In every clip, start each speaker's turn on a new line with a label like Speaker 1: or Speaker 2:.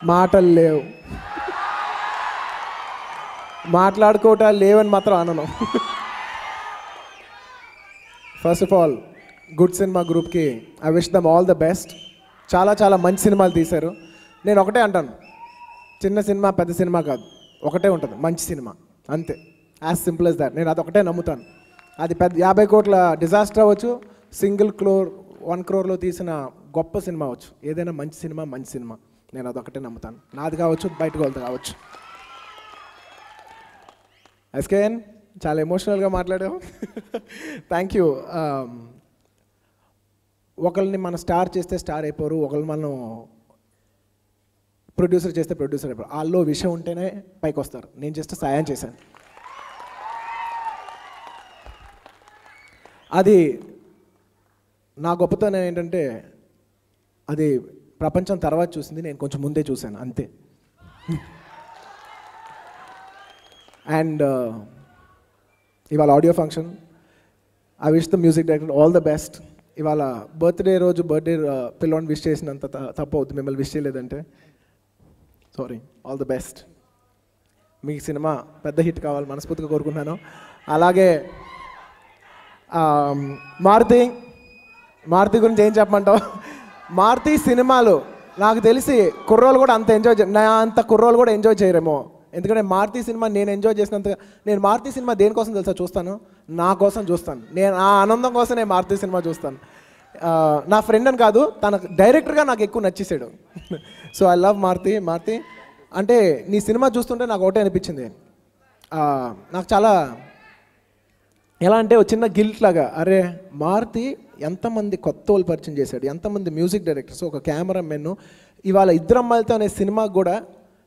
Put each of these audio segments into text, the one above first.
Speaker 1: మాటలు లేవు, మాట్లాడుకోవటాలు లేవని మాత్రం అనను. First of all good cinema గ్రూప్కి I wish them all the best. చాలా చాలా మంచి సినిమాలు తీశారు. నేను ఒకటే అంటాను, చిన్న సినిమా పెద్ద సినిమా కాదు, ఒకటే ఉంటుంది మంచి సినిమా, అంతే. As simple as that. నేను అదొకటే నమ్ముతాను. అది పెద్ద 50 కోట్ల డిజాస్టర్ అవ్వచ్చు, సింగిల్ క్రోర్ 1 crore తీసిన గొప్ప సినిమా అవ్వచ్చు, ఏదైనా మంచి సినిమా మంచి సినిమా. నేను అదొకటే నమ్ముతాను. నాది కావచ్చు, బయట వాళ్ళది కావచ్చు. ఎస్కేఎన్ చాలా ఎమోషనల్గా మాట్లాడావు. Thank you. ఒకరిని మనం స్టార్ చేస్తే స్టార్ అయిపోరు, ఒకరిని మనం ప్రొడ్యూసర్ చేస్తే ప్రొడ్యూసర్ అయిపోరు. వాళ్ళలో విషయం ఉంటేనే పైకి వస్తారు. నేను జస్ట్ సాయం చేశాను. అది నా గొప్పతనం ఏంటంటే, అది ప్రపంచం తర్వాత చూసింది, నేను కొంచెం ముందే చూశాను, అంతే. అండ్ ఇవాళ audio function. I wish the music director all the best. ఇవాళ బర్త్డే పిల్లోని విష్ చేసినంత తప్పు అవుతుంది మిమ్మల్ని విష్ చేయలేదంటే. Sorry. All the best. Me cinema పెద్ద హిట్ కావాలి మనస్ఫూర్తిగా కోరుకుంటున్నాను. అలాగే మారుతి గురించి ఏం చెప్పమంటావు? మారుతి సినిమాలు నాకు తెలిసి కుర్రోళ్ళు కూడా అంత నా అంత కుర్రోళ్ళు కూడా ఎంజాయ్ చేయరేమో. ఎందుకంటే మారుతి సినిమా నేను ఎంజాయ్ చేసినంత, నేను మారుతి సినిమా దేనికోసం తెలుసా చూస్తాను? నా కోసం చూస్తాను. నేను ఆ ఆనందం కోసం నేను మారుతి సినిమా చూస్తాను. నా ఫ్రెండ్ అని కాదు, తన డైరెక్టర్గా నాకు ఎక్కువ నచ్చేసాడు. So I love Maruthi. అంటే నీ సినిమా చూస్తుంటే నాకు ఒకటే అనిపించింది, నాకు చాలా ఎలా అంటే చిన్న గిల్ట్ లాగా, అరే మారుతి ఎంతమంది కొత్త వాళ్ళు పరిచయం చేశాడు, ఎంతమంది మ్యూజిక్ డైరెక్టర్స్, ఒక కెమెరామెన్. ఇవాళ ఇద్దరు అమ్మాయిలతో అనే సినిమాకి కూడా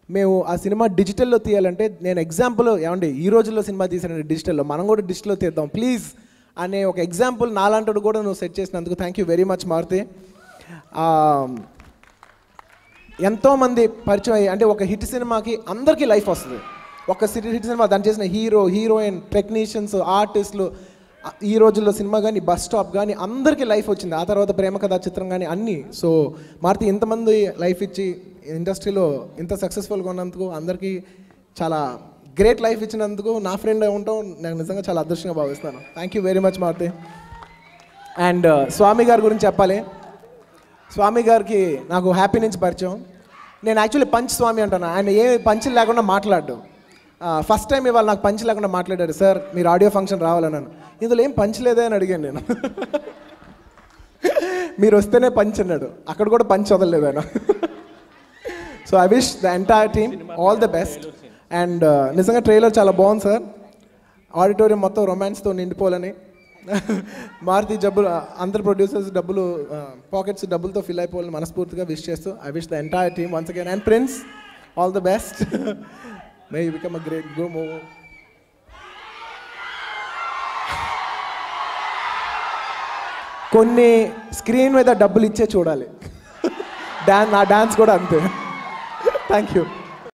Speaker 1: మేము ఆ సినిమా డిజిటల్లో తీయాలంటే, నేను ఎగ్జాంపుల్ ఏమండి ఈ రోజుల్లో సినిమా తీసానండి డిజిటల్లో, మనం కూడా డిజిటల్లో తీద్దాం ప్లీజ్ అనే ఒక ఎగ్జాంపుల్ నాలాంటి కూడా నువ్వు సెట్ చేసినందుకు thank you very much Maruthi. ఎంతోమంది పరిచయం అయ్యి, అంటే ఒక హిట్ సినిమాకి అందరికీ లైఫ్ వస్తుంది. ఒక హిట్ సినిమా దాన్ని చేసిన హీరోయిన్, టెక్నీషియన్స్, ఆర్టిస్టులు, ఈ రోజుల్లో సినిమా కానీ బస్ స్టాప్ కానీ అందరికీ లైఫ్ వచ్చింది. ఆ తర్వాత ప్రేమ కథా చిత్రం కానీ అన్నీ. సో మారుతి ఇంతమంది లైఫ్ ఇచ్చి ఇండస్ట్రీలో ఇంత సక్సెస్ఫుల్గా ఉన్నందుకు, అందరికీ చాలా గ్రేట్ లైఫ్ ఇచ్చినందుకు, నా ఫ్రెండ్ ఉంటాం నాకు నిజంగా చాలా అదృష్టంగా భావిస్తాను. Thank you very much Maruthi. And Swami గారి గురించి చెప్పాలి. స్వామి గారికి నాకు హ్యాపీ నుంచి పరిచయం. నేను యాక్చువల్లీ పంచ్ స్వామి అంటాను. ఆయన ఏ పంచులు లేకుండా మాట్లాడు. ఫస్ట్ టైం ఇవాళ నాకు పంచ్ లేకుండా మాట్లాడాడు. సార్ మీరు ఆడియో ఫంక్షన్ రావాలన్నాను. ఇందులో ఏం పంచ్ లేదే అని అడిగాను నేను. మీరు వస్తేనే పంచ్ అన్నాడు. అక్కడ కూడా పంచ్ వదలలేదు ఆయన. So I wish the entire team all the best. And నిజంగా ట్రైలర్ చాలా బాగుంది సార్. ఆడిటోరియం మొత్తం రొమాన్స్తో నిండిపోవాలని, మారుతి అందరు ప్రొడ్యూసర్స్ పాకెట్స్ డబ్బులతో ఫిల్ అయిపోవాలని మనస్ఫూర్తిగా విష్ చేస్తూ I wish the entire team once again. And prince all the best. May you become a great guru. కొన్ని స్క్రీన్ మీద డబ్బులు ఇచ్చే చూడాలి. నా డాన్స్ కూడా అంతే. Thank you.